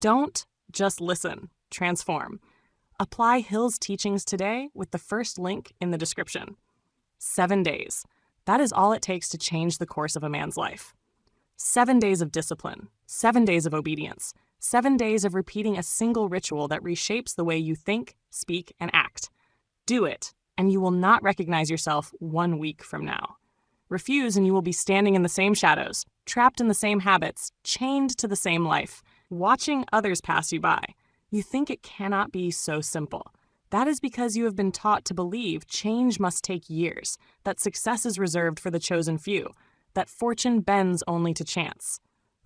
Don't just listen, transform. Apply Hill's teachings today with the first link in the description. 7 days. That is all it takes to change the course of a man's life. 7 days of discipline, 7 days of obedience, 7 days of repeating a single ritual that reshapes the way you think, speak, and act. Do it, and you will not recognize yourself 1 week from now. Refuse, and you will be standing in the same shadows, trapped in the same habits, chained to the same life, watching others pass you by. You think it cannot be so simple. That is because you have been taught to believe change must take years, that success is reserved for the chosen few, that fortune bends only to chance.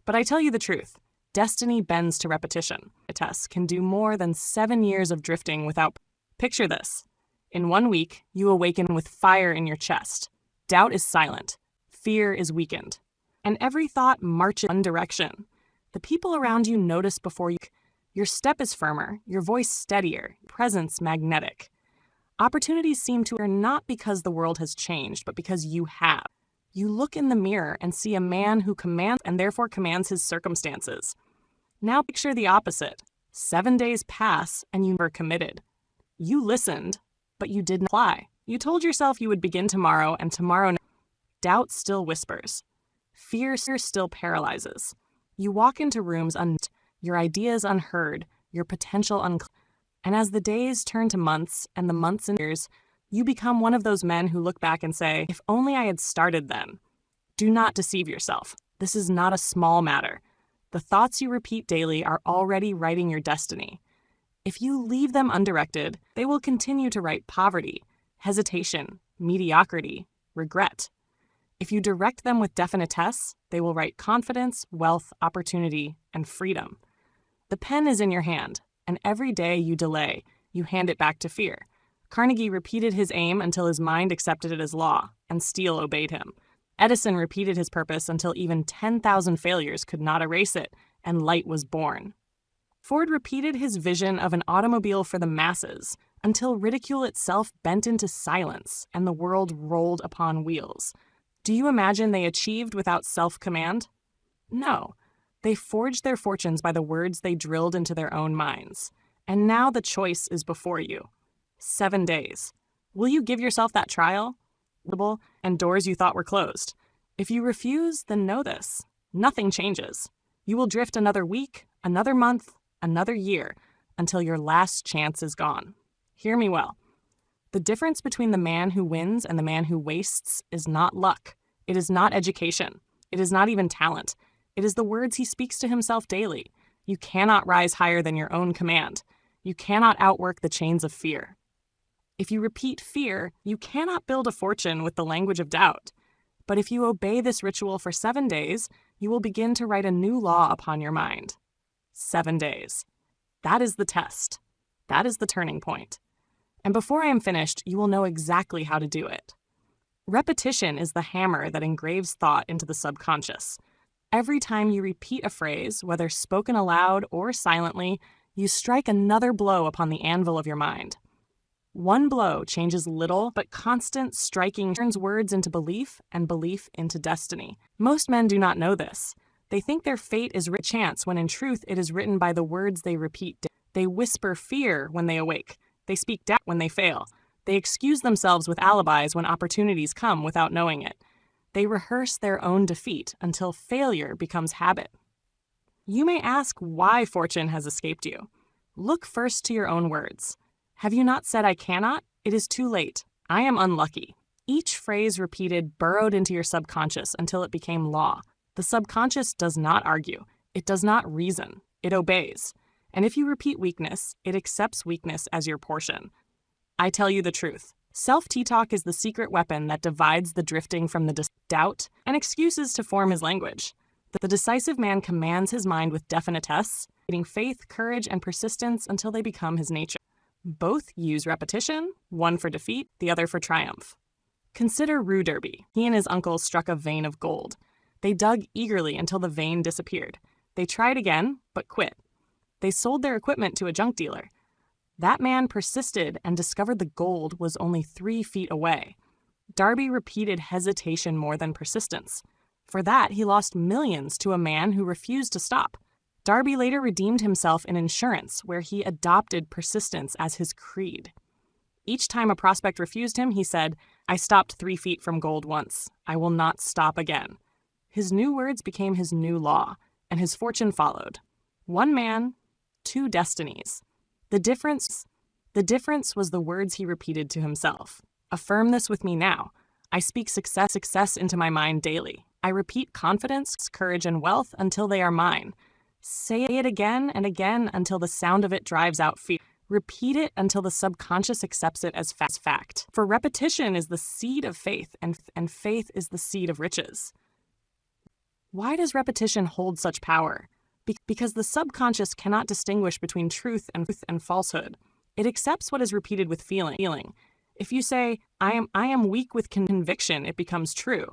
But I tell you the truth, destiny bends to repetition. A test can do more than 7 years of drifting without. Picture this. In 1 week, you awaken with fire in your chest. Doubt is silent. Fear is weakened. And every thought marches in one direction. The people around you notice before you. Your step is firmer, your voice steadier, presence magnetic. Opportunities seem to are not because the world has changed, but because you have. You look in the mirror and see a man who commands and therefore commands his circumstances. Now picture the opposite. 7 days pass and you were committed. You listened, but you did not apply. You told yourself you would begin tomorrow, and tomorrow. Doubt still whispers. Fear still paralyzes. You walk into rooms your ideas unheard, your potential unclear. And as the days turn to months and the months and years, you become one of those men who look back and say, if only I had started then. Do not deceive yourself. This is not a small matter. The thoughts you repeat daily are already writing your destiny. If you leave them undirected, they will continue to write poverty, hesitation, mediocrity, regret. If you direct them with definiteness, they will write confidence, wealth, opportunity, and freedom. The pen is in your hand, and every day you delay, you hand it back to fear. Carnegie repeated his aim until his mind accepted it as law, and steel obeyed him. Edison repeated his purpose until even 10,000 failures could not erase it, and light was born. Ford repeated his vision of an automobile for the masses until ridicule itself bent into silence and the world rolled upon wheels. Do you imagine they achieved without self-command? No. They forged their fortunes by the words they drilled into their own minds. And now the choice is before you. 7 days. Will you give yourself that trial? And doors you thought were closed. If you refuse, then know this. Nothing changes. You will drift another week, another month, another year, until your last chance is gone. Hear me well. The difference between the man who wins and the man who wastes is not luck. It is not education. It is not even talent. It is the words he speaks to himself daily. You cannot rise higher than your own command. You cannot outwork the chains of fear. If you repeat fear, you cannot build a fortune with the language of doubt. But if you obey this ritual for 7 days, you will begin to write a new law upon your mind. 7 days. That is the test. That is the turning point. And before I am finished, you will know exactly how to do it. Repetition is the hammer that engraves thought into the subconscious. Every time you repeat a phrase, whether spoken aloud or silently, you strike another blow upon the anvil of your mind. One blow changes little, but constant striking turns words into belief and belief into destiny. Most men do not know this. They think their fate is written chance when in truth it is written by the words they repeat. They whisper fear when they awake. They speak doubt when they fail. They excuse themselves with alibis when opportunities come without knowing it. They rehearse their own defeat until failure becomes habit. You may ask why fortune has escaped you. Look first to your own words. Have you not said I cannot? It is too late. I am unlucky. Each phrase repeated burrowed into your subconscious until it became law. The subconscious does not argue. It does not reason. It obeys. And if you repeat weakness, it accepts weakness as your portion. I tell you the truth. Self-talk is the secret weapon that divides the drifting from the doubt and excuses to form his language. The decisive man commands his mind with definiteness, creating faith, courage, and persistence until they become his nature. Both use repetition, one for defeat, the other for triumph. Consider Rue Derby. He and his uncle struck a vein of gold. They dug eagerly until the vein disappeared. They tried again, but quit. They sold their equipment to a junk dealer. That man persisted and discovered the gold was only 3 feet away. Darby repeated hesitation more than persistence. For that, he lost millions to a man who refused to stop. Darby later redeemed himself in insurance, where he adopted persistence as his creed. Each time a prospect refused him, he said, "I stopped 3 feet from gold once. I will not stop again." His new words became his new law, and his fortune followed. One man, 2 destinies. The difference was the words he repeated to himself. Affirm this with me now. I speak success into my mind daily. I repeat confidence, courage, and wealth until they are mine. Say it again and again until the sound of it drives out fear. Repeat it until the subconscious accepts it as fact. For repetition is the seed of faith, and faith is the seed of riches. Why does repetition hold such power? Because the subconscious cannot distinguish between truth and falsehood. It accepts what is repeated with feeling. If you say, I am weak with conviction, it becomes true.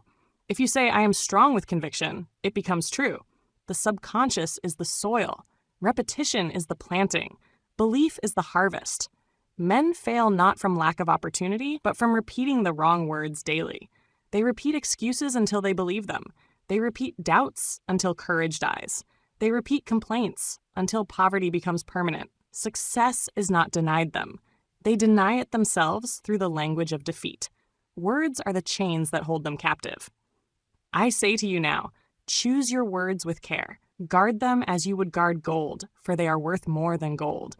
If you say, I am strong with conviction, it becomes true. The subconscious is the soil. Repetition is the planting. Belief is the harvest. Men fail not from lack of opportunity, but from repeating the wrong words daily. They repeat excuses until they believe them. They repeat doubts until courage dies. They repeat complaints until poverty becomes permanent. Success is not denied them. They deny it themselves through the language of defeat. Words are the chains that hold them captive. I say to you now, choose your words with care. Guard them as you would guard gold, for they are worth more than gold.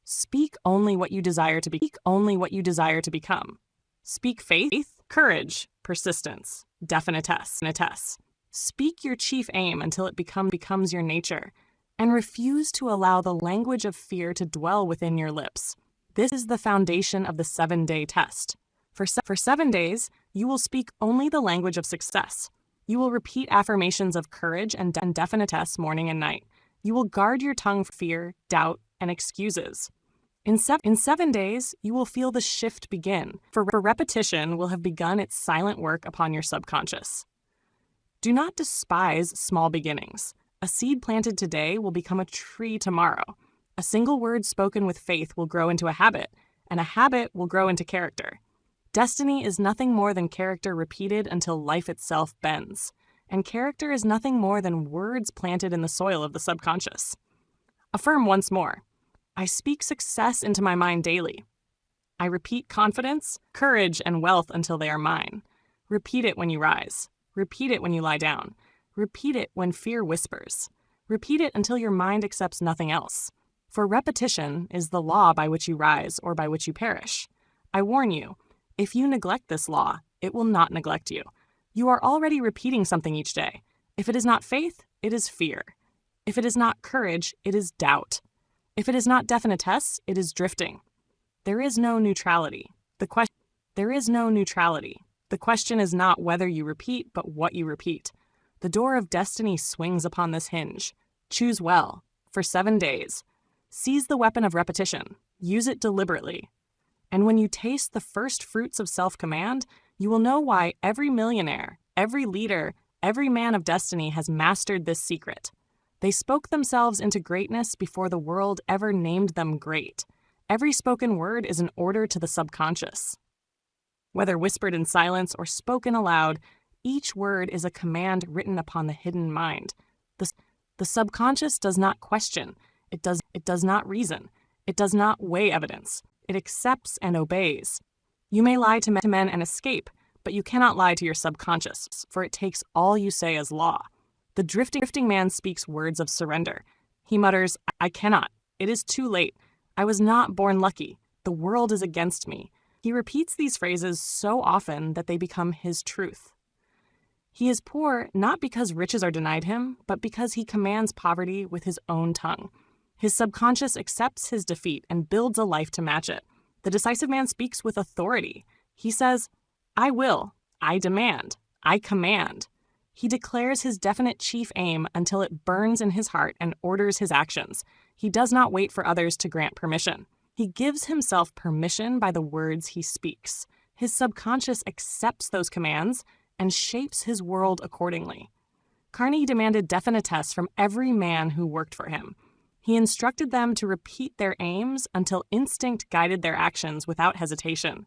Speak only what you desire to be. Speak only what you desire to become. Speak faith, courage, persistence, definiteness. Speak your chief aim until it becomes your nature, and refuse to allow the language of fear to dwell within your lips. This is the foundation of the 7-day test. For 7 days, you will speak only the language of success. You will repeat affirmations of courage and definiteness morning and night. You will guard your tongue from fear, doubt, and excuses. In 7 days, you will feel the shift begin, for repetition will have begun its silent work upon your subconscious. Do not despise small beginnings. A seed planted today will become a tree tomorrow. A single word spoken with faith will grow into a habit, and a habit will grow into character. Destiny is nothing more than character repeated until life itself bends, and character is nothing more than words planted in the soil of the subconscious. Affirm once more. I speak success into my mind daily. I repeat confidence, courage, and wealth until they are mine. Repeat it when you rise. Repeat it when you lie down. Repeat it when fear whispers. Repeat it until your mind accepts nothing else. For repetition is the law by which you rise or by which you perish. I warn you, if you neglect this law, it will not neglect you. You are already repeating something each day. If it is not faith, it is fear. If it is not courage, it is doubt. If it is not definiteness, it is drifting. There is no neutrality. The question is not whether you repeat, but what you repeat. The door of destiny swings upon this hinge. Choose well. For 7 days. Seize the weapon of repetition. Use it deliberately. And when you taste the first fruits of self-command, you will know why every millionaire, every leader, every man of destiny has mastered this secret. They spoke themselves into greatness before the world ever named them great. Every spoken word is an order to the subconscious. Whether whispered in silence or spoken aloud, each word is a command written upon the hidden mind. The subconscious does not question. It does not reason. It does not weigh evidence. It accepts and obeys. You may lie to men and escape, but you cannot lie to your subconscious, for it takes all you say as law. The drifting man speaks words of surrender. He mutters, I cannot. It is too late. I was not born lucky. The world is against me. He repeats these phrases so often that they become his truth. He is poor not because riches are denied him, but because he commands poverty with his own tongue. His subconscious accepts his defeat and builds a life to match it. The decisive man speaks with authority. He says, I will, I demand, I command. He declares his definite chief aim until it burns in his heart and orders his actions. He does not wait for others to grant permission. He gives himself permission by the words he speaks. His subconscious accepts those commands and shapes his world accordingly. Carnegie demanded definiteness from every man who worked for him. He instructed them to repeat their aims until instinct guided their actions without hesitation.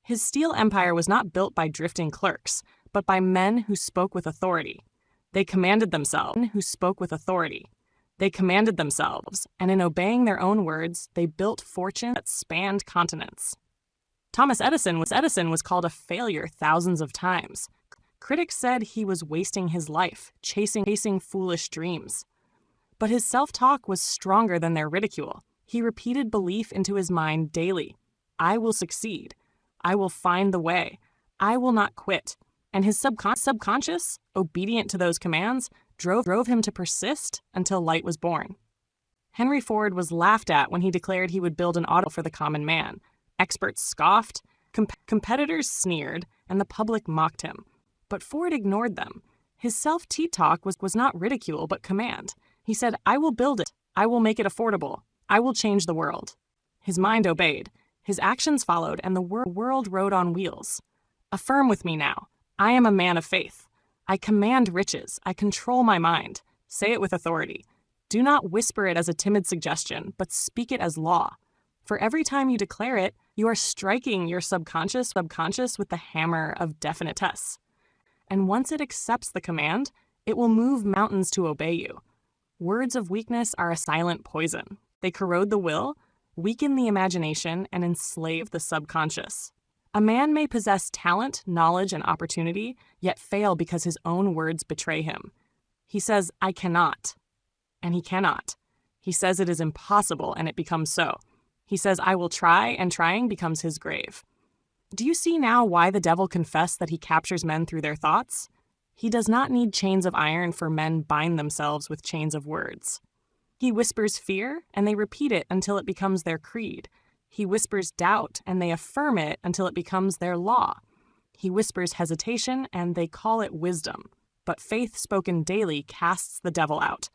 His steel empire was not built by drifting clerks, but by men who spoke with authority. They commanded themselves, who spoke with authority. They commanded themselves, and in obeying their own words, they built fortunes that spanned continents. Thomas Edison was called a failure thousands of times. Critics said he was wasting his life, chasing foolish dreams. But his self-talk was stronger than their ridicule. He repeated belief into his mind daily. I will succeed. I will find the way. I will not quit. And his subconscious, obedient to those commands, drove him to persist until light was born. Henry Ford was laughed at when he declared he would build an automobile for the common man. Experts scoffed, competitors sneered, and the public mocked him. But Ford ignored them. His self-talk was not ridicule, but command. He said, I will build it. I will make it affordable. I will change the world. His mind obeyed. His actions followed, and the world rode on wheels. Affirm with me now. I am a man of faith. I command riches. I control my mind. Say it with authority. Do not whisper it as a timid suggestion, but speak it as law. For every time you declare it, you are striking your subconscious with the hammer of definiteness. And once it accepts the command, it will move mountains to obey you. Words of weakness are a silent poison. They corrode the will, weaken the imagination, and enslave the subconscious. A man may possess talent, knowledge, and opportunity, yet fail because his own words betray him. He says, I cannot, and he cannot. He says it is impossible, and it becomes so. He says, I will try, and trying becomes his grave. Do you see now why the devil confessed that he captures men through their thoughts? He does not need chains of iron, for men bind themselves with chains of words. He whispers fear, and they repeat it until it becomes their creed. He whispers doubt, and they affirm it until it becomes their law. He whispers hesitation, and they call it wisdom. But faith spoken daily casts the devil out.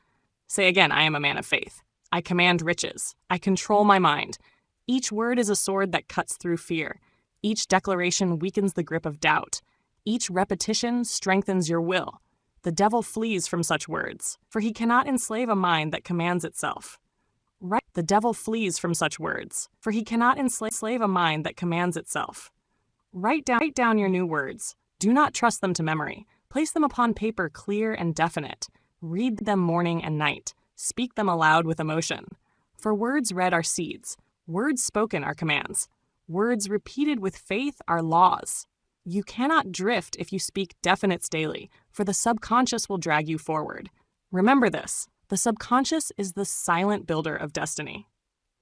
Say again, I am a man of faith. I command riches. I control my mind. Each word is a sword that cuts through fear. Each declaration weakens the grip of doubt. Each repetition strengthens your will. The devil flees from such words, for he cannot enslave a mind that commands itself. The devil flees from such words, for he cannot enslave a mind that commands itself. Write down your new words. Do not trust them to memory. Place them upon paper clear and definite. Read them morning and night. Speak them aloud with emotion. For words read are seeds. Words spoken are commands. Words repeated with faith are laws. You cannot drift if you speak definites daily, for the subconscious will drag you forward. Remember this. The subconscious is the silent builder of destiny.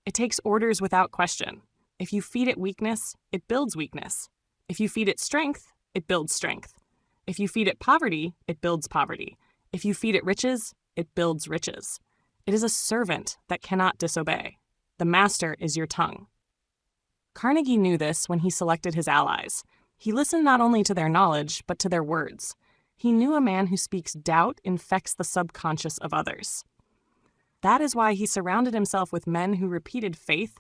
It takes orders without question. If you feed it weakness, it builds weakness. If you feed it strength, it builds strength. If you feed it poverty, it builds poverty. If you feed it riches, it builds riches. It is a servant that cannot disobey. The master is your tongue. Carnegie knew this when he selected his allies. He listened not only to their knowledge, but to their words. He knew a man who speaks doubt infects the subconscious of others. That is why he surrounded himself with men who repeated faith,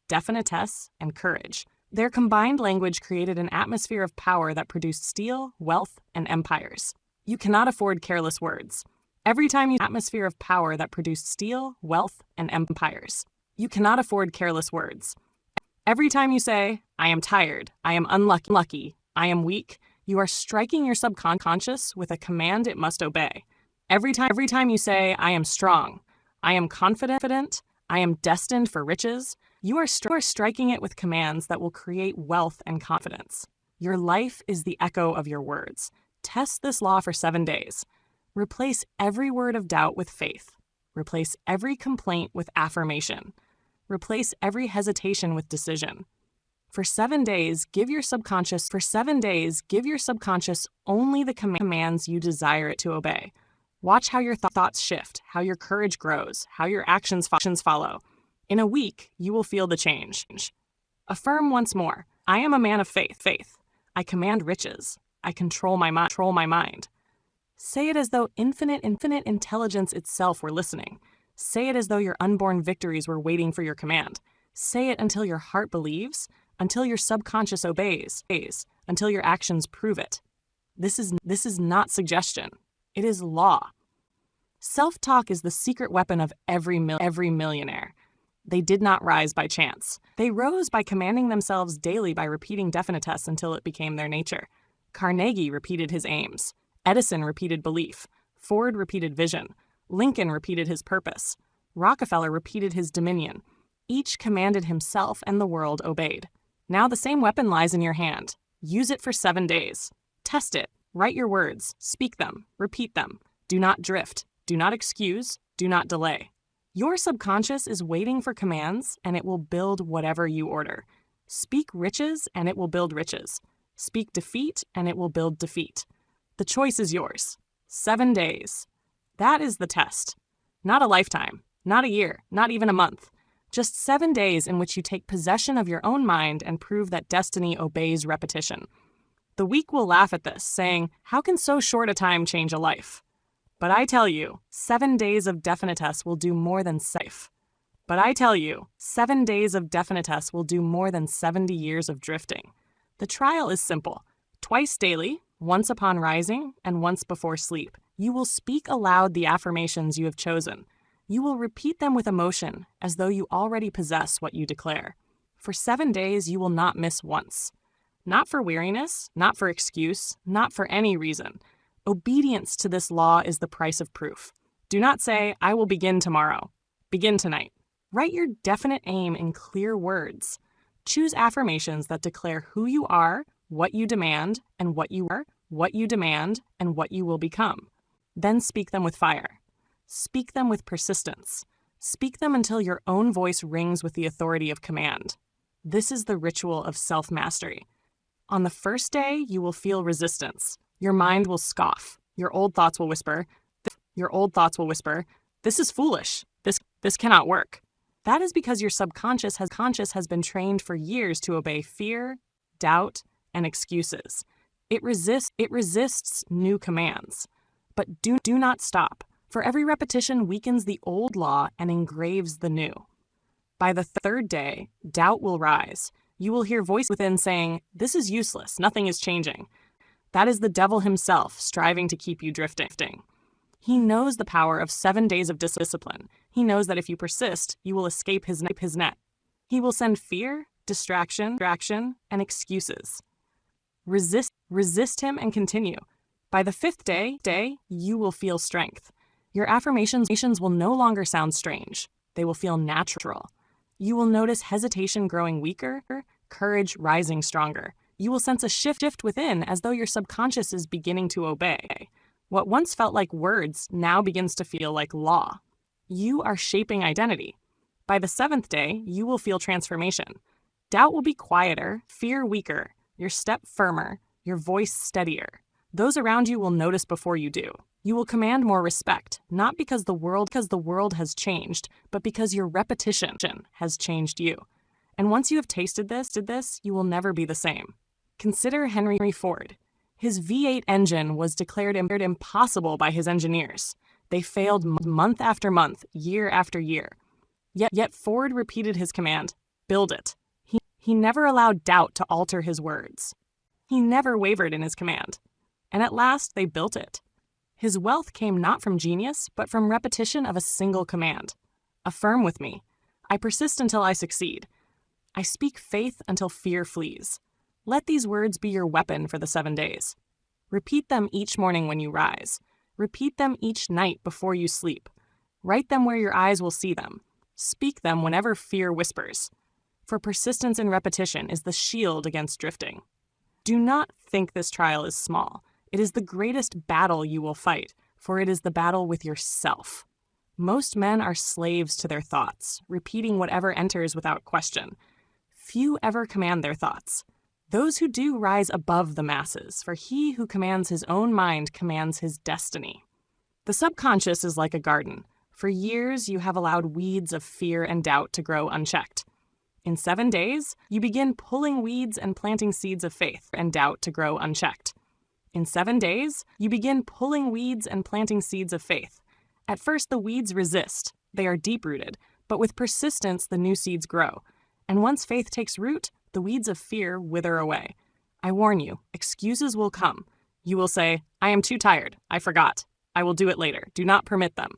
definiteness, and courage. Their combined language created an atmosphere of power that produced steel, wealth, and empires. You cannot afford careless words. Every time you atmosphere of power that produced steel, wealth, and empires. You cannot afford careless words. Every time you say, I am tired, I am unlucky, I am weak, you are striking your subconscious with a command it must obey. Every time you say, I am strong, I am confident, I am destined for riches, you are striking it with commands that will create wealth and confidence. Your life is the echo of your words. Test this law for 7 days. Replace every word of doubt with faith. Replace every complaint with affirmation. Replace every hesitation with decision. For 7 days, give your subconscious only the commands you desire it to obey. Watch how your thoughts shift, how your courage grows, how your actions follow. In a week, you will feel the change. Affirm once more, I am a man of faith. I command riches. I control my mind. Say it as though infinite intelligence itself were listening. Say it as though your unborn victories were waiting for your command. Say it until your heart believes, until your subconscious obeys, until your actions prove it. This is not suggestion. It is law. Self-talk is the secret weapon of every millionaire. They did not rise by chance. They rose by commanding themselves daily by repeating definiteness until it became their nature. Carnegie repeated his aims. Edison repeated belief. Ford repeated vision. Lincoln repeated his purpose. Rockefeller repeated his dominion. Each commanded himself, and the world obeyed. Now the same weapon lies in your hand. Use it for 7 days. Test it. Write your words. Speak them. Repeat them. Do not drift. Do not excuse. Do not delay. Your subconscious is waiting for commands, and it will build whatever you order. Speak riches, and it will build riches. Speak defeat, and it will build defeat. The choice is yours. 7 days. That is the test. Not a lifetime, not a year, not even a month. Just 7 days in which you take possession of your own mind and prove that destiny obeys repetition. The weak will laugh at this, saying, "How can so short a time change a life?" But I tell you, 7 days of definitus will do more than safe. But I tell you, 7 days of definitus will do more than 70 years of drifting. The trial is simple. Twice daily, once upon rising and once before sleep, you will speak aloud the affirmations you have chosen. You will repeat them with emotion, as though you already possess what you declare. For 7 days, you will not miss once. Not for weariness, not for excuse, not for any reason. Obedience to this law is the price of proof. Do not say, "I will begin tomorrow." Begin tonight. Write your definite aim in clear words. Choose affirmations that declare who you are, what you demand, and what you are, what you demand, and what you will become. Then speak them with fire. Speak them with persistence. Speak them until your own voice rings with the authority of command. This is the ritual of self-mastery. On the first day, you will feel resistance. Your mind will scoff. Your old thoughts will whisper, "This is foolish. This cannot work." That is because your subconscious has been trained for years to obey fear, doubt, and excuses. It resists new commands. But do not stop, for every repetition weakens the old law and engraves the new. By the third day, doubt will rise. You will hear voice within saying, "This is useless, nothing is changing." That is the devil himself striving to keep you drifting. He knows the power of 7 days of discipline. He knows that if you persist, you will escape his net. He will send fear, distraction, and excuses. Resist him and continue. By the 5th day, you will feel strength. Your affirmations will no longer sound strange. They will feel natural. You will notice hesitation growing weaker, courage rising stronger. You will sense a shift within, as though your subconscious is beginning to obey. What once felt like words now begins to feel like law. You are shaping identity. By the 7th day, you will feel transformation. Doubt will be quieter, fear weaker, your step firmer, your voice steadier. Those around you will notice before you do. You will command more respect, not because the world has changed, but because your repetition has changed you. And once you have tasted this, you will never be the same. Consider Henry Ford. His V8 engine was declared impossible by his engineers. They failed month after month, year after year. Yet Ford repeated his command, "Build it." He never allowed doubt to alter his words. He never wavered in his command. And at last, they built it. His wealth came not from genius, but from repetition of a single command. Affirm with me. I persist until I succeed. I speak faith until fear flees. Let these words be your weapon for the 7 days. Repeat them each morning when you rise. Repeat them each night before you sleep. Write them where your eyes will see them. Speak them whenever fear whispers. For persistence in repetition is the shield against drifting. Do not think this trial is small. It is the greatest battle you will fight, for it is the battle with yourself. Most men are slaves to their thoughts, repeating whatever enters without question. Few ever command their thoughts. Those who do rise above the masses, for he who commands his own mind commands his destiny. The subconscious is like a garden. For years, you have allowed weeds of fear and doubt to grow unchecked. In 7 days, you begin pulling weeds and planting seeds of faith and doubt to grow unchecked. In 7 days, you begin pulling weeds and planting seeds of faith. At first, the weeds resist. They are deep-rooted, but with persistence, the new seeds grow. And once faith takes root, the weeds of fear wither away. I warn you, excuses will come. You will say, "I am too tired. I forgot. I will do it later. Do not permit them."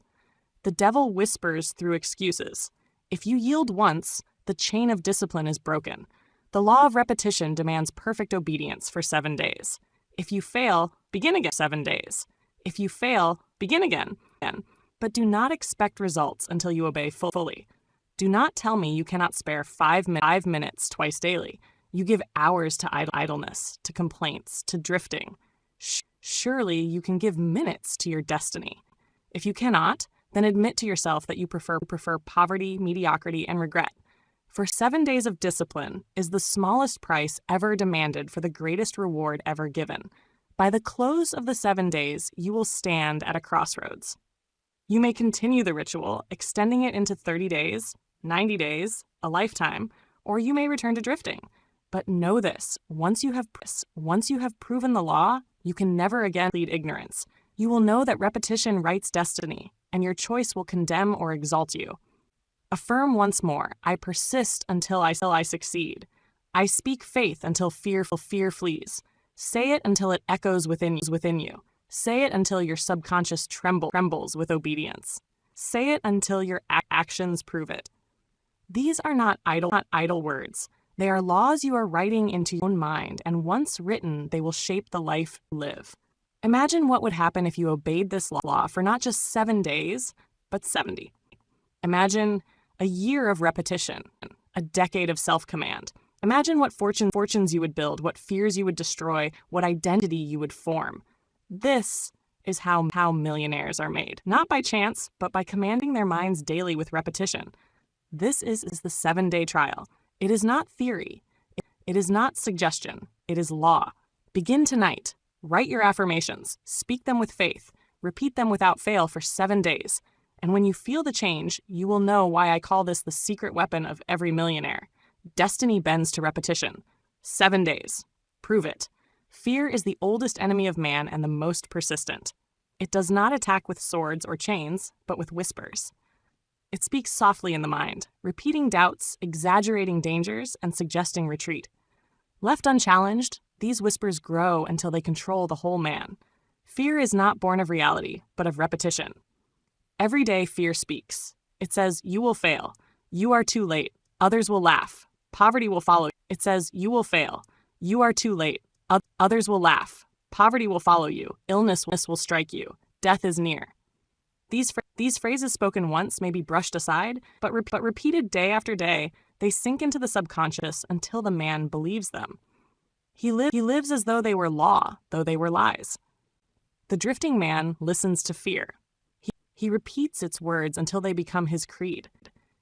The devil whispers through excuses. If you yield once, the chain of discipline is broken. The law of repetition demands perfect obedience for 7 days. If you fail, begin again 7 days. If you fail, begin again. But do not expect results until you obey fully. Do not tell me you cannot spare 5 minutes twice daily. You give hours to idleness, to complaints, to drifting. Surely you can give minutes to your destiny. If you cannot, then admit to yourself that you prefer poverty, mediocrity, and regret. For 7 days of discipline is the smallest price ever demanded for the greatest reward ever given. By the close of the 7 days, you will stand at a crossroads. You may continue the ritual, extending it into 30 days, 90 days, a lifetime, or you may return to drifting. But know this, once you have proven the law, you can never again plead ignorance. You will know that repetition writes destiny, and your choice will condemn or exalt you. Affirm once more, I persist until I succeed. I speak faith until fear flees. Say it until it echoes within you. Say it until your subconscious trembles with obedience. Say it until your actions prove it. These are not idle words. They are laws you are writing into your own mind, and once written, they will shape the life you live. Imagine what would happen if you obeyed this law for not just 7 days, but 70. Imagine a year of repetition, a decade of self-command. Imagine what fortunes you would build, what fears you would destroy, what identity you would form. This is how millionaires are made, not by chance, but by commanding their minds daily with repetition. This is the 7-day trial. It is not theory. It is not suggestion. It is law. Begin tonight. Write your affirmations. Speak them with faith. Repeat them without fail for 7 days. And when you feel the change, you will know why I call this the secret weapon of every millionaire. Destiny bends to repetition. 7 days. Prove it. Fear is the oldest enemy of man and the most persistent. It does not attack with swords or chains, but with whispers. It speaks softly in the mind, repeating doubts, exaggerating dangers, and suggesting retreat. Left unchallenged, these whispers grow until they control the whole man. Fear is not born of reality, but of repetition. Every day, fear speaks. It says, you will fail. You are too late. Others will laugh. Poverty will follow. It says, you will fail. You are too late. Others will laugh. Poverty will follow you. Illness will strike you. Death is near. These phrases spoken once may be brushed aside, but repeated day after day, they sink into the subconscious until the man believes them. He lives as though they were law, though they were lies. The drifting man listens to fear. He repeats its words until they become his creed.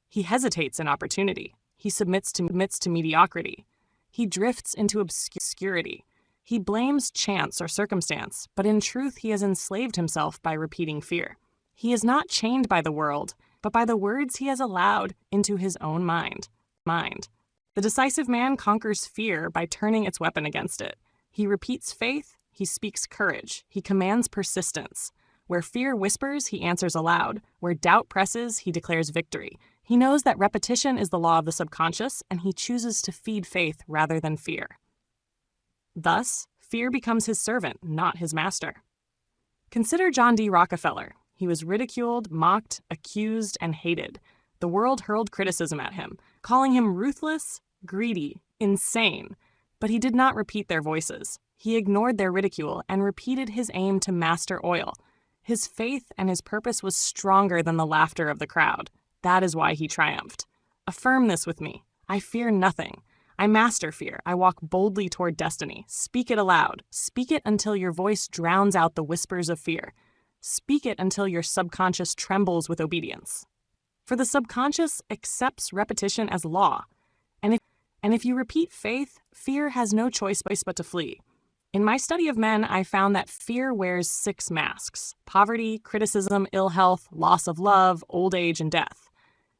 He hesitates in opportunity. He submits to mediocrity. He drifts into obscurity. He blames chance or circumstance, but in truth he has enslaved himself by repeating fear. He is not chained by the world, but by the words he has allowed into his own mind. The decisive man conquers fear by turning its weapon against it. He repeats faith, he speaks courage, he commands persistence. Where fear whispers, he answers aloud. Where doubt presses, he declares victory. He knows that repetition is the law of the subconscious, and he chooses to feed faith rather than fear. Thus, fear becomes his servant, not his master. Consider John D. Rockefeller. He was ridiculed, mocked, accused, and hated. The world hurled criticism at him, calling him ruthless, greedy, insane. But he did not repeat their voices. He ignored their ridicule and repeated his aim to master oil. His faith and his purpose was stronger than the laughter of the crowd. That is why he triumphed. Affirm this with me. I fear nothing. I master fear. I walk boldly toward destiny. Speak it aloud. Speak it until your voice drowns out the whispers of fear. Speak it until your subconscious trembles with obedience. For the subconscious accepts repetition as law. And if you repeat faith, fear has no choice but to flee. In my study of men, I found that fear wears 6 masks: poverty, criticism, ill health, loss of love, old age, and death.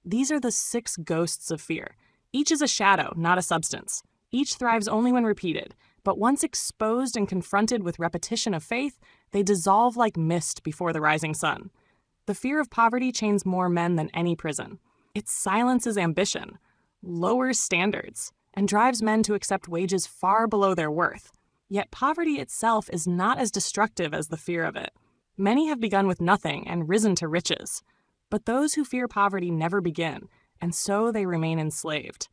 These are the 6 ghosts of fear. Each is a shadow, not a substance. Each thrives only when repeated, but once exposed and confronted with repetition of faith, they dissolve like mist before the rising sun. The fear of poverty chains more men than any prison. It silences ambition, lowers standards, and drives men to accept wages far below their worth. Yet poverty itself is not as destructive as the fear of it. Many have begun with nothing and risen to riches. But those who fear poverty never begin, and so they remain enslaved.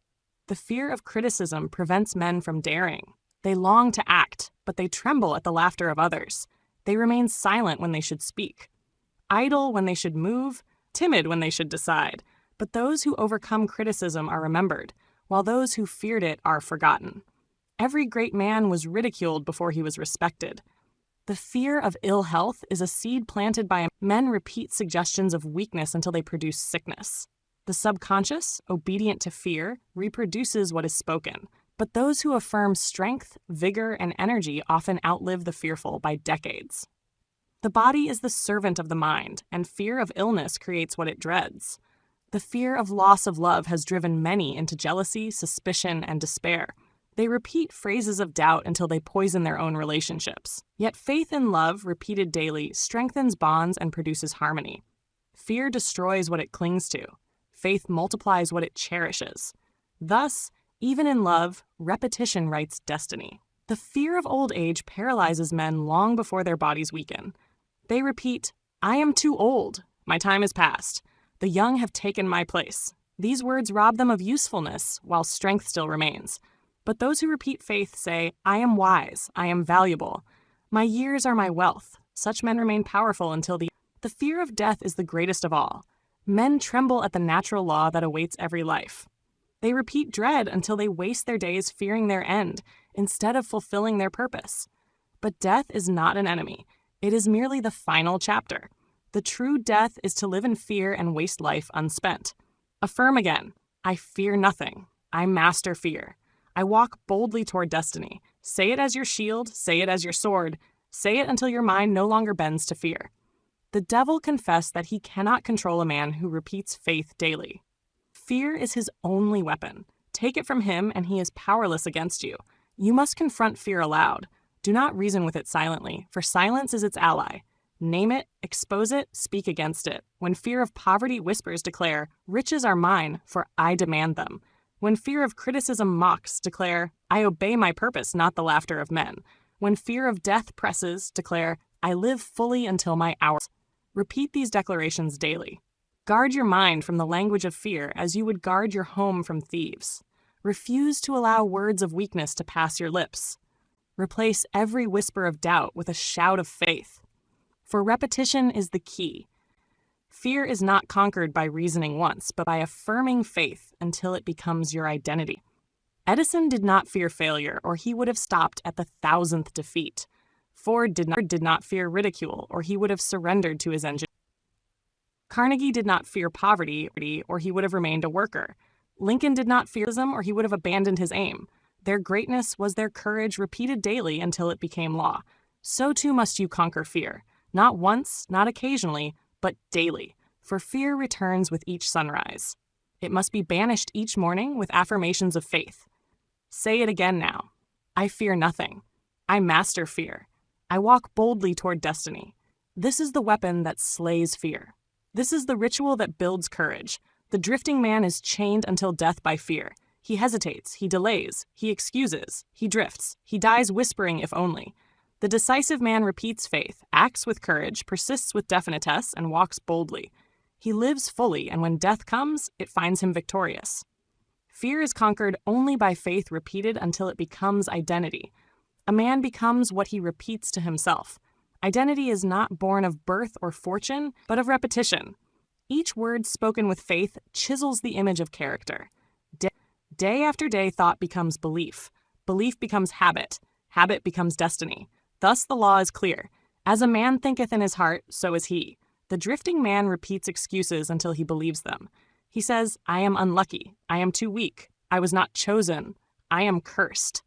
The fear of criticism prevents men from daring. They long to act, but they tremble at the laughter of others. They remain silent when they should speak. idle when they should move, timid when they should decide. But those who overcome criticism are remembered, while those who feared it are forgotten. Every great man was ridiculed before he was respected. The fear of ill health is a seed planted by men repeat suggestions of weakness until they produce sickness. The subconscious, obedient to fear, reproduces what is spoken. But those who affirm strength, vigor, and energy often outlive the fearful by decades. The body is the servant of the mind, and fear of illness creates what it dreads. The fear of loss of love has driven many into jealousy, suspicion, and despair. They repeat phrases of doubt until they poison their own relationships. Yet faith in love, repeated daily, strengthens bonds and produces harmony. Fear destroys what it clings to. Faith multiplies what it cherishes. Thus, even in love, repetition writes destiny. The fear of old age paralyzes men long before their bodies weaken. They repeat, "I am too old. My time is past. The young have taken my place." These words rob them of usefulness while strength still remains. But those who repeat faith say, "I am wise. I am valuable. My years are my wealth." Such men remain powerful until the fear of death is the greatest of all. Men tremble at the natural law that awaits every life. They repeat dread until they waste their days fearing their end instead of fulfilling their purpose. But death is not an enemy. It is merely the final chapter. The true death is to live in fear and waste life unspent. Affirm again, "I fear nothing. I master fear. I walk boldly toward destiny." Say it as your shield, say it as your sword. Say it until your mind no longer bends to fear. The devil confessed that he cannot control a man who repeats faith daily. Fear is his only weapon. Take it from him and he is powerless against you. You must confront fear aloud. Do not reason with it silently, for silence is its ally. Name it, expose it, speak against it. When fear of poverty whispers, declare, "Riches are mine, for I demand them." When fear of criticism mocks, declare, "I obey my purpose, not the laughter of men." When fear of death presses, declare, "I live fully until my hour." Repeat these declarations daily. Guard your mind from the language of fear as you would guard your home from thieves. Refuse to allow words of weakness to pass your lips. Replace every whisper of doubt with a shout of faith. For repetition is the key. Fear is not conquered by reasoning once, but by affirming faith until it becomes your identity. Edison did not fear failure, or he would have stopped at the 1,000th defeat. Ford did not fear ridicule, or he would have surrendered to his engine. Carnegie did not fear poverty, or he would have remained a worker. Lincoln did not fear racism, or he would have abandoned his aim. Their greatness was their courage repeated daily until it became law. So too must you conquer fear, not once, not occasionally, but daily, for fear returns with each sunrise. It must be banished each morning with affirmations of faith. Say it again now. "I fear nothing. I master fear. I walk boldly toward destiny." This is the weapon that slays fear. This is the ritual that builds courage. The drifting man is chained until death by fear. He hesitates, he delays, he excuses, he drifts, he dies whispering if only. The decisive man repeats faith, acts with courage, persists with definiteness, and walks boldly. He lives fully, and when death comes, it finds him victorious. Fear is conquered only by faith repeated until it becomes identity. A man becomes what he repeats to himself. Identity is not born of birth or fortune, but of repetition. Each word spoken with faith chisels the image of character. Day after day, thought becomes belief. Belief becomes habit. Habit becomes destiny. Thus the law is clear. As a man thinketh in his heart, so is he. The drifting man repeats excuses until he believes them. He says, "I am unlucky. I am too weak. I was not chosen. I am cursed."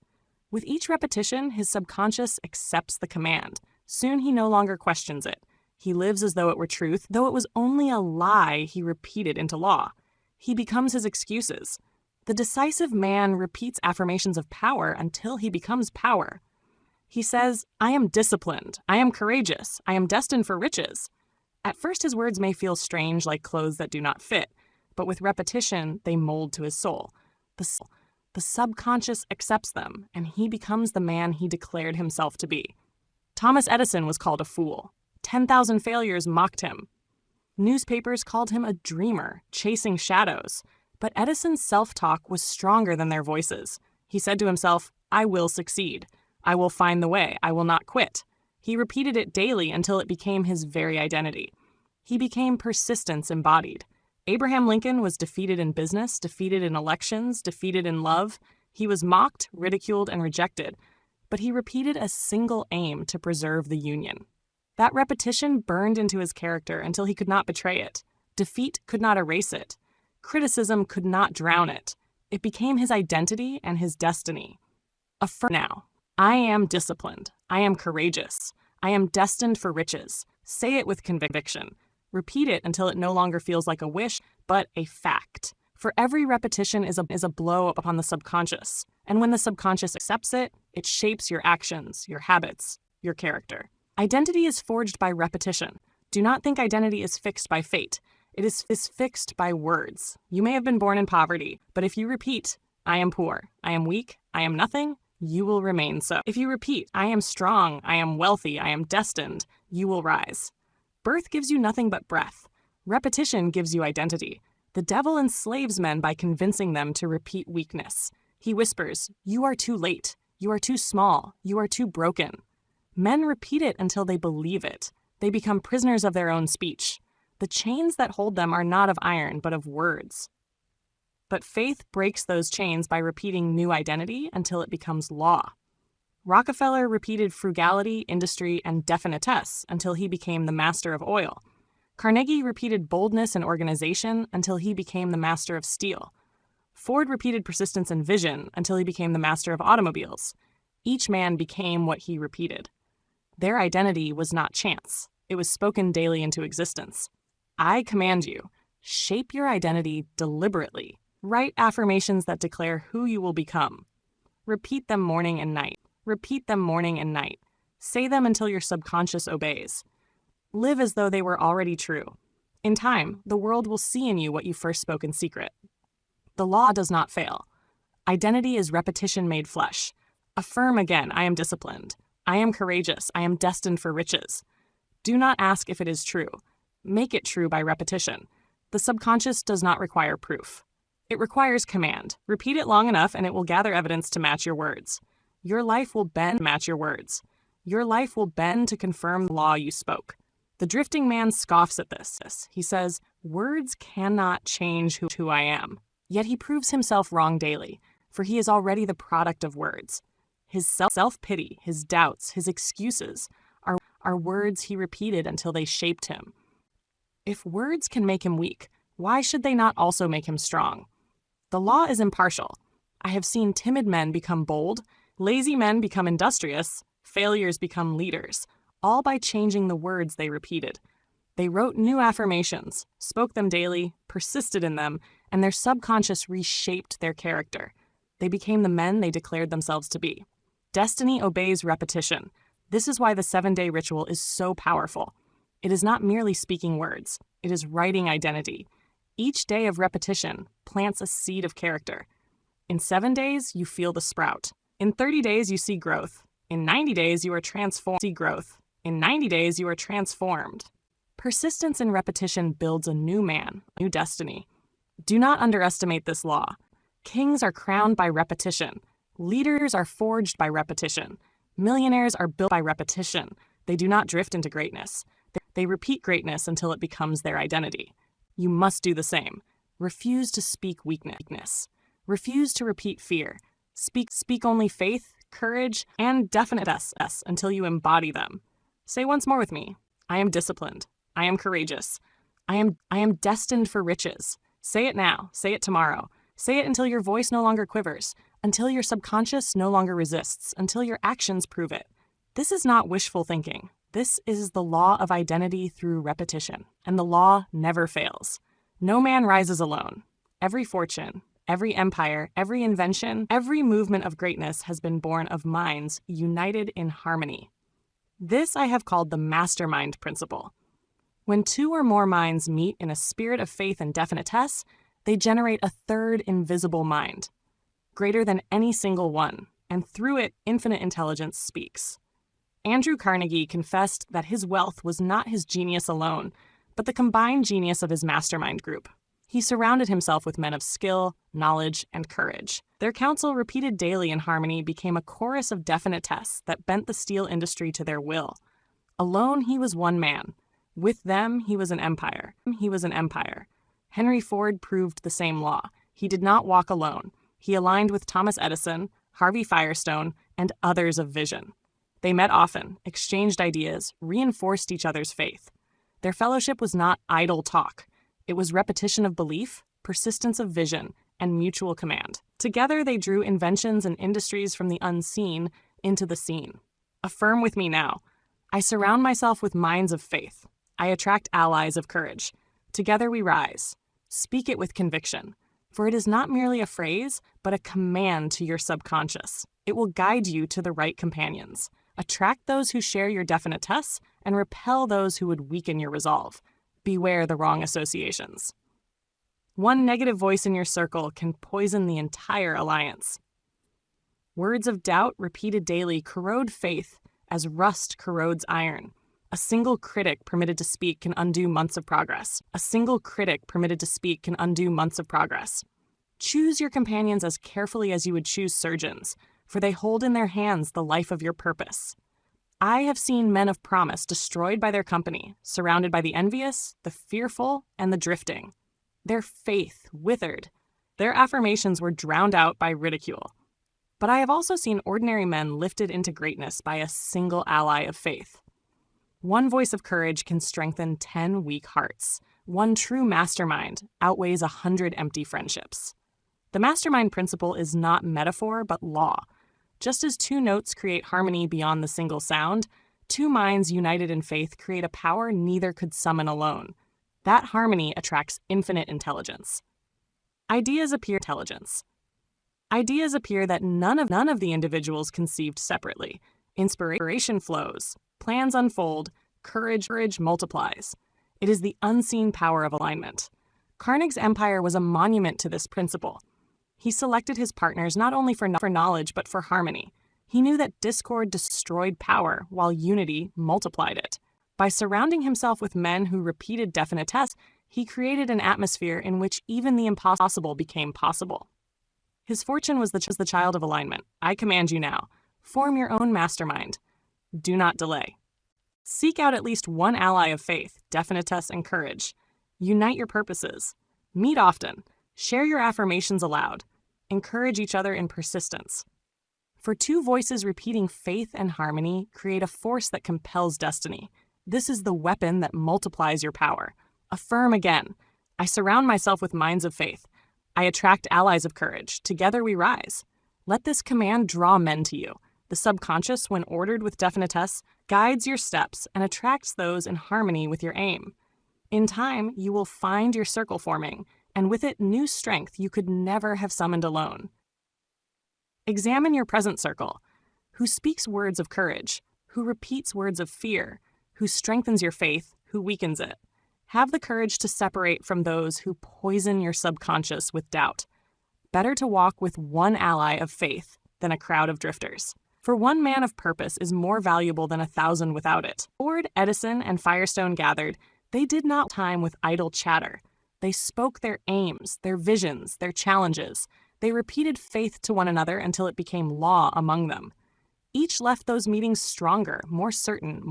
With each repetition, his subconscious accepts the command. Soon he no longer questions it. He lives as though it were truth, though it was only a lie he repeated into law. He becomes his excuses. The decisive man repeats affirmations of power until he becomes power. He says, "I am disciplined. I am courageous. I am destined for riches." At first his words may feel strange, like clothes that do not fit, but with repetition, they mold to his soul. The subconscious accepts them, and he becomes the man he declared himself to be. Thomas Edison was called a fool. 10,000 failures mocked him. Newspapers called him a dreamer, chasing shadows. But Edison's self-talk was stronger than their voices. He said to himself, "I will succeed. I will find the way. I will not quit." He repeated it daily until it became his very identity. He became persistence embodied. Abraham Lincoln was defeated in business, defeated in elections, defeated in love. He was mocked, ridiculed, and rejected, but he repeated a single aim to preserve the Union. That repetition burned into his character until he could not betray it. Defeat could not erase it. Criticism could not drown it. It became his identity and his destiny. Affirm now. I am disciplined. I am courageous. I am destined for riches. Say it with conviction. Repeat it until it no longer feels like a wish, but a fact. For every repetition is a blow upon the subconscious. And when the subconscious accepts it, it shapes your actions, your habits, your character. Identity is forged by repetition. Do not think identity is fixed by fate. It is fixed by words. You may have been born in poverty, but if you repeat, I am poor, I am weak, I am nothing, you will remain so. If you repeat, I am strong, I am wealthy, I am destined, you will rise. Birth gives you nothing but breath. Repetition gives you identity. The devil enslaves men by convincing them to repeat weakness. He whispers, you are too late, you are too small, you are too broken. Men repeat it until they believe it. They become prisoners of their own speech. The chains that hold them are not of iron, but of words. But faith breaks those chains by repeating new identity until it becomes law. Rockefeller repeated frugality, industry, and definitesse until he became the master of oil. Carnegie repeated boldness and organization until he became the master of steel. Ford repeated persistence and vision until he became the master of automobiles. Each man became what he repeated. Their identity was not chance. It was spoken daily into existence. I command you, shape your identity deliberately. Write affirmations that declare who you will become. Repeat them morning and night. Repeat them morning and night. Say them until your subconscious obeys. Live as though they were already true. In time, the world will see in you what you first spoke in secret. The law does not fail. Identity is repetition made flesh. Affirm again, I am disciplined. I am courageous. I am destined for riches. Do not ask if it is true. Make it true by repetition. The subconscious does not require proof. It requires command. Repeat it long enough and it will gather evidence to match your words. Your life will bend to match your words. Your life will bend to confirm the law you spoke. The drifting man scoffs at this. He says, words cannot change who I am. Yet he proves himself wrong daily, for he is already the product of words. His self-pity, his doubts, his excuses are words he repeated until they shaped him. If words can make him weak, why should they not also make him strong? The law is impartial. I have seen timid men become bold, lazy men become industrious, failures become leaders, all by changing the words they repeated. They wrote new affirmations, spoke them daily, persisted in them, and their subconscious reshaped their character. They became the men they declared themselves to be. Destiny obeys repetition. This is why the 7-day ritual is so powerful. It is not merely speaking words. It is writing identity. Each day of repetition plants a seed of character. In 7 days, you feel the sprout. In 30 days, you see growth. In 90 days, you are transformed. See growth. In 90 days, you are transformed. Persistence in repetition builds a new man, a new destiny. Do not underestimate this law. Kings are crowned by repetition. Leaders are forged by repetition. Millionaires are built by repetition. They do not drift into greatness. They repeat greatness until it becomes their identity. You must do the same. Refuse to speak weakness. Refuse to repeat fear. Speak only faith, courage, and definiteness until you embody them. Say once more with me. I am disciplined. I am courageous. I am destined for riches. Say it now. Say it tomorrow. Say it until your voice no longer quivers, until your subconscious no longer resists, until your actions prove it. This is not wishful thinking. This is the law of identity through repetition, and the law never fails. No man rises alone. Every fortune, every empire, every invention, every movement of greatness has been born of minds united in harmony. This I have called the mastermind principle. When 2 or more minds meet in a spirit of faith and definitesse, they generate a third invisible mind, greater than any single one, and through it, infinite intelligence speaks. Andrew Carnegie confessed that his wealth was not his genius alone, but the combined genius of his mastermind group. He surrounded himself with men of skill, knowledge, and courage. Their counsel, repeated daily in harmony, became a chorus of definitesse that bent the steel industry to their will. Alone, he was one man. With them, he was an empire. Henry Ford proved the same law. He did not walk alone. He aligned with Thomas Edison, Harvey Firestone, and others of vision. They met often, exchanged ideas, reinforced each other's faith. Their fellowship was not idle talk. It was repetition of belief, persistence of vision, and mutual command. Together, they drew inventions and industries from the unseen into the seen. Affirm with me now. I surround myself with minds of faith. I attract allies of courage. Together we rise. Speak it with conviction, for it is not merely a phrase, but a command to your subconscious. It will guide you to the right companions. Attract those who share your definitesse and repel those who would weaken your resolve. Beware the wrong associations. One negative voice in your circle can poison the entire alliance. Words of doubt repeated daily corrode faith as rust corrodes iron. A single critic permitted to speak can undo months of progress. Choose your companions as carefully as you would choose surgeons, for they hold in their hands the life of your purpose. I have seen men of promise destroyed by their company, surrounded by the envious, the fearful, and the drifting. Their faith withered. Their affirmations were drowned out by ridicule. But I have also seen ordinary men lifted into greatness by a single ally of faith. One voice of courage can strengthen 10 weak hearts. One true mastermind outweighs 100 empty friendships. The mastermind principle is not metaphor, but law. Just as two notes create harmony beyond the single sound, two minds united in faith create a power neither could summon alone. That harmony attracts infinite intelligence. Ideas appear that none of the individuals conceived separately. Inspiration flows, plans unfold, courage multiplies. It is the unseen power of alignment. Carnegie's empire was a monument to this principle. He selected his partners not only for knowledge but for harmony. He knew that discord destroyed power while unity multiplied it. By surrounding himself with men who repeated definitesse, he created an atmosphere in which even the impossible became possible. His fortune was the child of alignment. I command you now. Form your own mastermind. Do not delay. Seek out at least one ally of faith, definitesse, and courage. Unite your purposes. Meet often. Share your affirmations aloud. Encourage each other in persistence. For two voices repeating faith and harmony create a force that compels destiny. This is the weapon that multiplies your power. Affirm again. I surround myself with minds of faith. I attract allies of courage. Together we rise. Let this command draw men to you. The subconscious, when ordered with definitesse, guides your steps and attracts those in harmony with your aim. In time, you will find your circle forming, and with it new strength you could never have summoned alone. Examine your present circle. Who speaks words of courage? Who repeats words of fear? Who strengthens your faith? Who weakens it? Have the courage to separate from those who poison your subconscious with doubt. Better to walk with one ally of faith than a crowd of drifters. For one man of purpose is more valuable than 1,000 without it. Ford, Edison, and Firestone gathered. They did not time with idle chatter. They spoke their aims, their visions, their challenges. They repeated faith to one another until it became law among them. Each left those meetings stronger, more certain,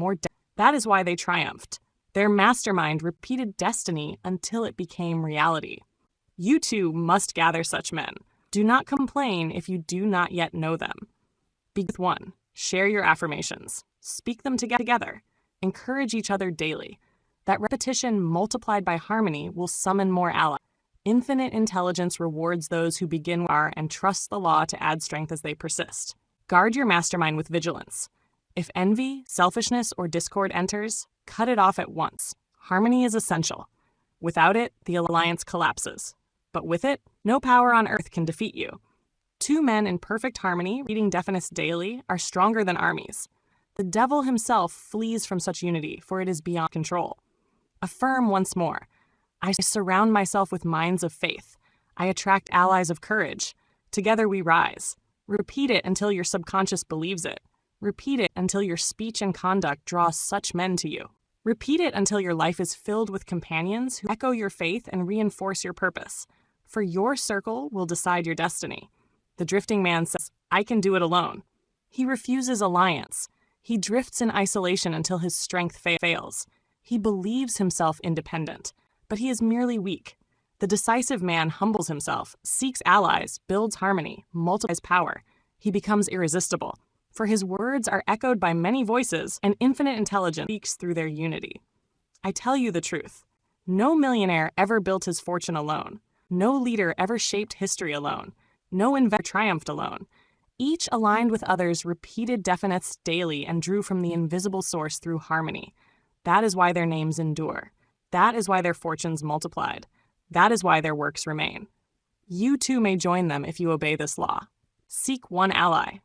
That is why they triumphed. Their mastermind repeated destiny until it became reality. You too must gather such men. Do not complain if you do not yet know them. Be with one. Share your affirmations. Speak them together. Encourage each other daily. That repetition multiplied by harmony will summon more allies. Infinite intelligence rewards those who begin and trust the law to add strength as they persist. Guard your mastermind with vigilance. If envy, selfishness, or discord enters, cut it off at once. Harmony is essential. Without it, the alliance collapses. But with it, no power on earth can defeat you. Two men in perfect harmony, reading definitesse daily, are stronger than armies. The devil himself flees from such unity, for it is beyond control. Affirm once more. I surround myself with minds of faith. I attract allies of courage. Together we rise. Repeat it until your subconscious believes it. Repeat it until your speech and conduct draw such men to you. Repeat it until your life is filled with companions who echo your faith and reinforce your purpose. For your circle will decide your destiny. The drifting man says, I can do it alone. He refuses alliance. He drifts in isolation until his strength fails. He believes himself independent, but he is merely weak. The decisive man humbles himself, seeks allies, builds harmony, multiplies power. He becomes irresistible, for his words are echoed by many voices, and infinite intelligence speaks through their unity. I tell you the truth. No millionaire ever built his fortune alone. No leader ever shaped history alone. No inventor triumphed alone. Each aligned with others, repeated definites daily, and drew from the invisible source through harmony. That is why their names endure. That is why their fortunes multiplied. That is why their works remain. You too may join them if you obey this law. Seek one ally.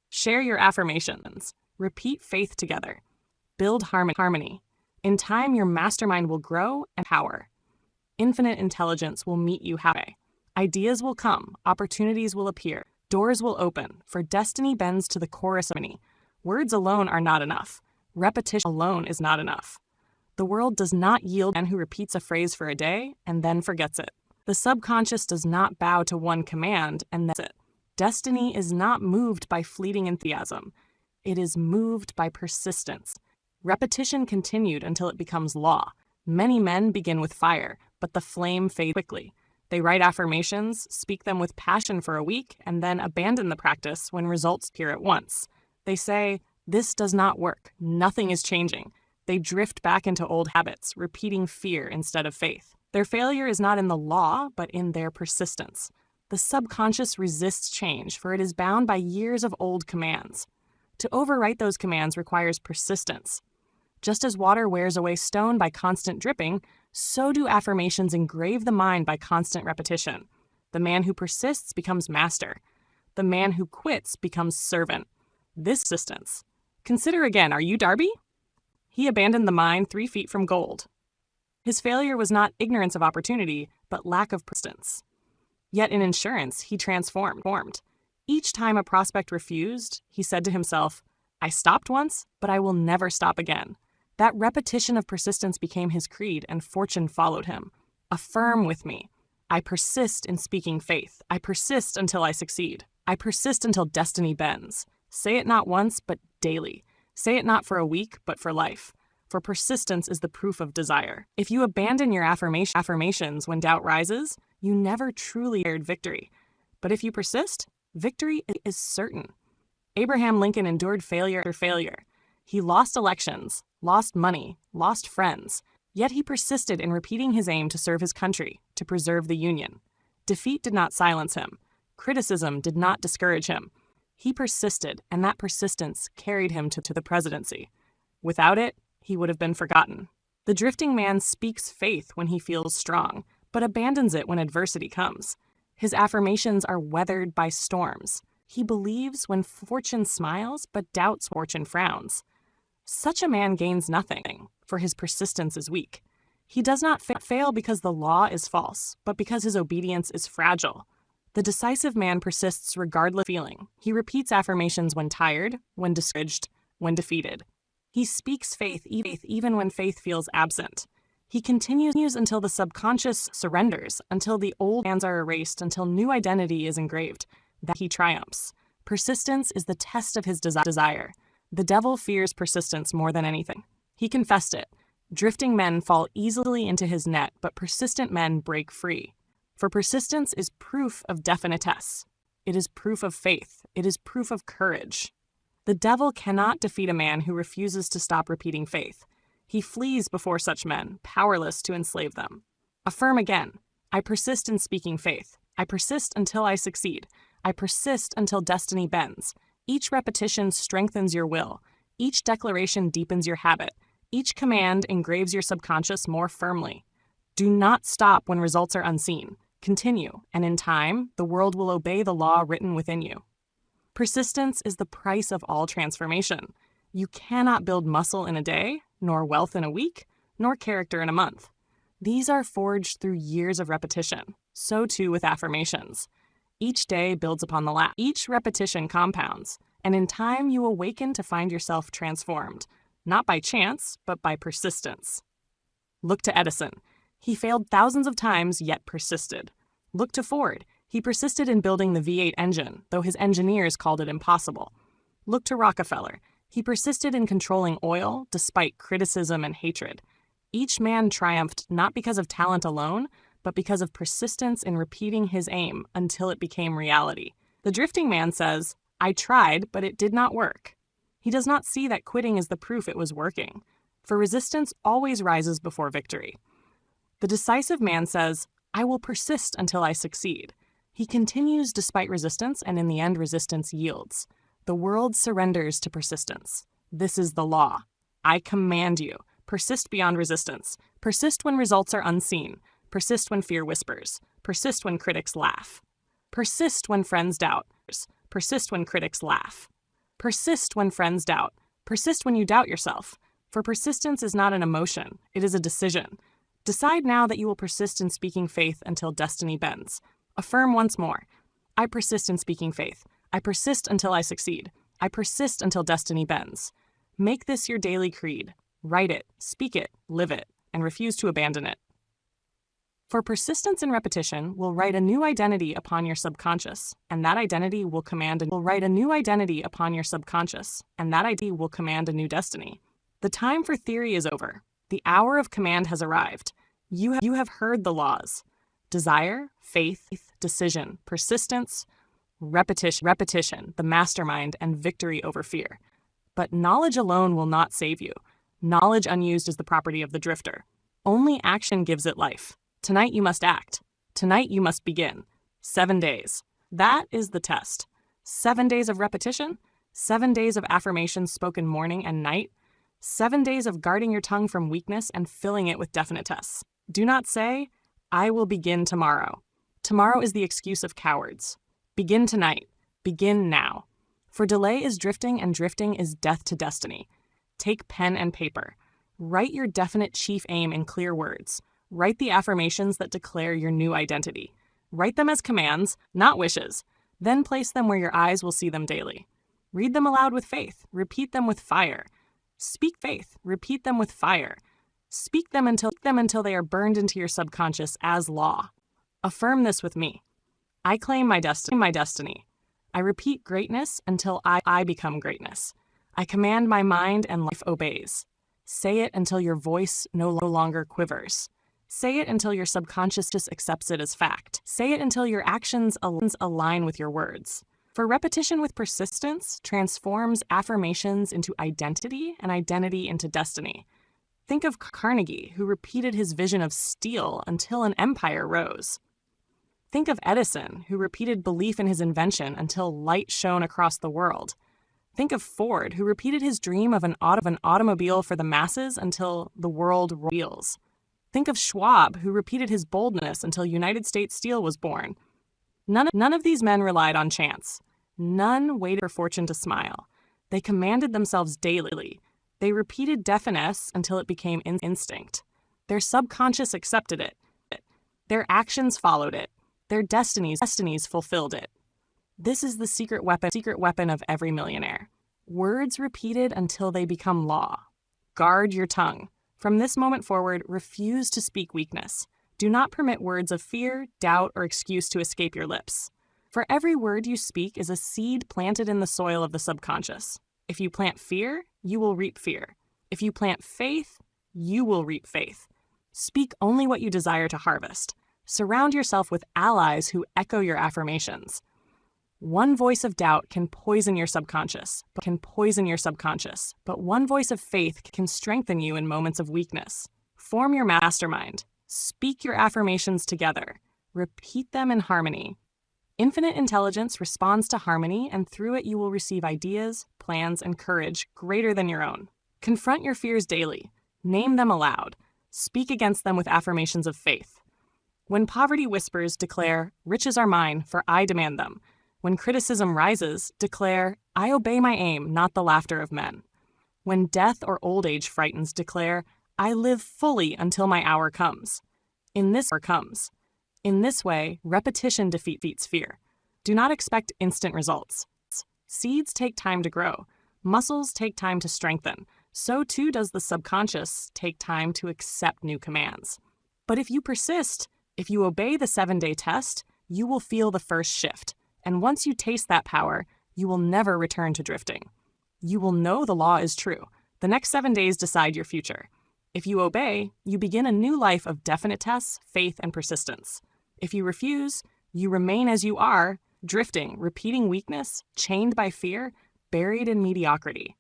Share your affirmations. Repeat faith together. Build harmony. In time, your mastermind will grow and power. Infinite intelligence will meet you halfway. Ideas will come. Opportunities will appear. Doors will open, for destiny bends to the chorus of harmony. Words alone are not enough. Repetition alone is not enough. The world does not yield to a man who repeats a phrase for a day and then forgets it. The subconscious does not bow to one command and that's it. Destiny is not moved by fleeting enthusiasm. It is moved by persistence. Repetition continued until it becomes law. Many men begin with fire, but the flame fades quickly. They write affirmations, speak them with passion for a week, and then abandon the practice when results appear at once. They say, "This does not work. Nothing is changing." They drift back into old habits, repeating fear instead of faith. Their failure is not in the law, but in their persistence. The subconscious resists change, for it is bound by years of old commands. To overwrite those commands requires persistence. Just as water wears away stone by constant dripping, so do affirmations engrave the mind by constant repetition. The man who persists becomes master. The man who quits becomes servant. This persistence. Consider again, are you Darby? He abandoned the mine 3 feet from gold. His failure was not ignorance of opportunity, but lack of persistence. Yet in insurance, he transformed. Each time a prospect refused, he said to himself, "I stopped once, but I will never stop again." That repetition of persistence became his creed, and fortune followed him. Affirm with me. I persist in speaking faith. I persist until I succeed. I persist until destiny bends. Say it not once, but daily. Say it not for a week, but for life. For persistence is the proof of desire. If you abandon your affirmations when doubt rises, you never truly earned victory. But if you persist, victory is certain. Abraham Lincoln endured failure after failure. He lost elections, lost money, lost friends, yet he persisted in repeating his aim to serve his country, to preserve the Union. Defeat did not silence him. Criticism did not discourage him. He persisted, and that persistence carried him to the presidency. Without it, he would have been forgotten. The drifting man speaks faith when he feels strong, but abandons it when adversity comes. His affirmations are weathered by storms. He believes when fortune smiles, but doubts when fortune frowns. Such a man gains nothing, for his persistence is weak. He does not fail because the law is false, but because his obedience is fragile. The decisive man persists regardless of feeling. He repeats affirmations when tired, when discouraged, when defeated. He speaks faith even when faith feels absent. He continues until the subconscious surrenders, until the old plans are erased, until new identity is engraved. That he triumphs. Persistence is the test of his desire. The devil fears persistence more than anything. He confessed it. Drifting men fall easily into his net, but persistent men break free. For persistence is proof of definiteness. It is proof of faith. It is proof of courage. The devil cannot defeat a man who refuses to stop repeating faith. He flees before such men, powerless to enslave them. Affirm again. I persist in speaking faith. I persist until I succeed. I persist until destiny bends. Each repetition strengthens your will. Each declaration deepens your habit. Each command engraves your subconscious more firmly. Do not stop when results are unseen. Continue, and in time, the world will obey the law written within you. Persistence is the price of all transformation. You cannot build muscle in a day, nor wealth in a week, nor character in a month. These are forged through years of repetition. So too with affirmations. Each day builds upon the last. Each repetition compounds, and in time you awaken to find yourself transformed, not by chance, but by persistence. Look to Edison. He failed thousands of times, yet persisted. Look to Ford. He persisted in building the V8 engine, though his engineers called it impossible. Look to Rockefeller. He persisted in controlling oil, despite criticism and hatred. Each man triumphed not because of talent alone, but because of persistence in repeating his aim until it became reality. The drifting man says, "I tried, but it did not work." He does not see that quitting is the proof it was working, for resistance always rises before victory. The decisive man says, "I will persist until I succeed." He continues despite resistance, and in the end, resistance yields. The world surrenders to persistence. This is the law. I command you, persist beyond resistance. Persist when results are unseen. Persist when fear whispers. Persist when critics laugh. Persist when friends doubt. Persist when critics laugh. Persist when friends doubt. Persist when you doubt yourself. For persistence is not an emotion, it is a decision. Decide now that you will persist in speaking faith until destiny bends. Affirm once more, I persist in speaking faith. I persist until I succeed. I persist until destiny bends. Make this your daily creed. Write it, speak it, live it, and refuse to abandon it. For persistence and repetition will write a new identity upon your subconscious, and that identity will command a new destiny. The time for theory is over. The hour of command has arrived. You have heard the laws. Desire, faith, decision, persistence, repetition, the mastermind, and victory over fear. But knowledge alone will not save you. Knowledge unused is the property of the drifter. Only action gives it life. Tonight you must act. Tonight you must begin. 7 days. That is the test. 7 days of repetition, 7 days of affirmations spoken morning and night, 7 days of guarding your tongue from weakness and filling it with definite tests. Do not say, I will begin tomorrow. Tomorrow is the excuse of cowards. Begin tonight. Begin now. For delay is drifting, and drifting is death to destiny. Take pen and paper. Write your definite chief aim in clear words. Write the affirmations that declare your new identity. Write them as commands, not wishes. Then place them where your eyes will see them daily. Read them aloud with faith. Repeat them with fire. Speak faith. Repeat them with fire. Speak them until they are burned into your subconscious as law. Affirm this with me. I claim my destiny. I repeat greatness until I become greatness. I command my mind and life obeys. Say it until your voice no longer quivers. Say it until your subconscious just accepts it as fact. Say it until your actions align with your words. For repetition with persistence transforms affirmations into identity and identity into destiny. Think of Carnegie, who repeated his vision of steel until an empire rose. Think of Edison, who repeated belief in his invention until light shone across the world. Think of Ford, who repeated his dream of an automobile for the masses until the world reels. Think of Schwab, who repeated his boldness until United States Steel was born. None of these men relied on chance. None waited for fortune to smile. They commanded themselves daily. They repeated deafness until it became instinct. Their subconscious accepted it. Their actions followed it. Their destinies fulfilled it. This is the secret weapon of every millionaire. Words repeated until they become law. Guard your tongue. From this moment forward, refuse to speak weakness. Do not permit words of fear, doubt, or excuse to escape your lips. For every word you speak is a seed planted in the soil of the subconscious. If you plant fear, you will reap fear. If you plant faith, you will reap faith. Speak only what you desire to harvest. Surround yourself with allies who echo your affirmations. One voice of doubt can poison your subconscious, but one voice of faith can strengthen you in moments of weakness. Form your mastermind. Speak your affirmations together. Repeat them in harmony. Infinite intelligence responds to harmony, and through it you will receive ideas, plans, and courage greater than your own. Confront your fears daily. Name them aloud. Speak against them with affirmations of faith. When poverty whispers, declare, riches are mine, for I demand them. When criticism rises, declare, I obey my aim, not the laughter of men. When death or old age frightens, declare, I live fully until my hour comes. In this way, repetition defeats fear. Do not expect instant results. Seeds take time to grow. Muscles take time to strengthen. So too does the subconscious take time to accept new commands. But if you persist, if you obey the 7-day test, you will feel the first shift. And once you taste that power, you will never return to drifting. You will know the law is true. The next 7 days decide your future. If you obey, you begin a new life of definite tests, faith, and persistence. If you refuse, you remain as you are, drifting, repeating weakness, chained by fear, buried in mediocrity.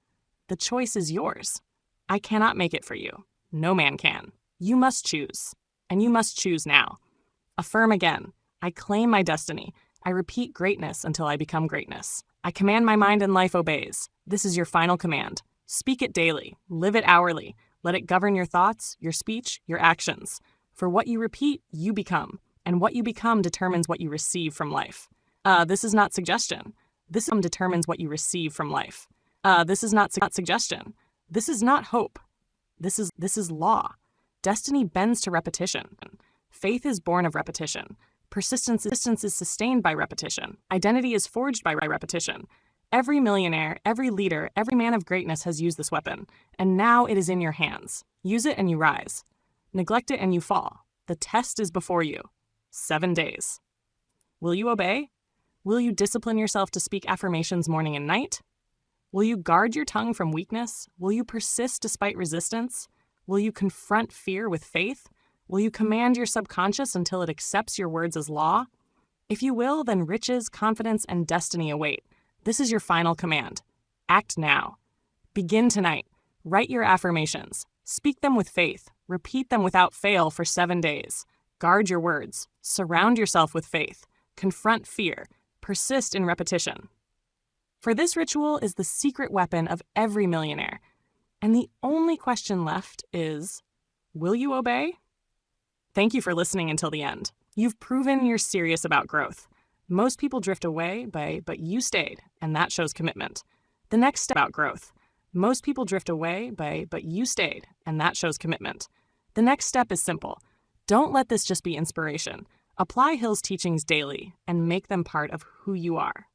The choice is yours. I cannot make it for you. No man can. You must choose, and you must choose now. Affirm again. I claim my destiny. I repeat greatness until I become greatness. I command my mind and life obeys. This is your final command. Speak it daily. Live it hourly. Let it govern your thoughts, your speech, your actions. For what you repeat, you become. And what you become determines what you receive from life. This is not suggestion. This determines what you receive from life. This is not suggestion. This is not hope. This is law. Destiny bends to repetition. Faith is born of repetition. Persistence is sustained by repetition. Identity is forged by repetition. Every millionaire, every leader, every man of greatness has used this weapon, and now it is in your hands. Use it and you rise. Neglect it and you fall. The test is before you. 7 days. Will you obey? Will you discipline yourself to speak affirmations morning and night? Will you guard your tongue from weakness? Will you persist despite resistance? Will you confront fear with faith? Will you command your subconscious until it accepts your words as law? If you will, then riches, confidence, and destiny await. This is your final command. Act now. Begin tonight. Write your affirmations. Speak them with faith. Repeat them without fail for 7 days. Guard your words. Surround yourself with faith. Confront fear. Persist in repetition. For this ritual is the secret weapon of every millionaire. And the only question left is, will you obey? Thank you for listening until the end. You've proven you're serious about growth. Most people drift away, but you stayed, and that shows commitment. The next step about growth. Most people drift away, but you stayed, and that shows commitment. The next step is simple. Don't let this just be inspiration. Apply Hill's teachings daily and make them part of who you are.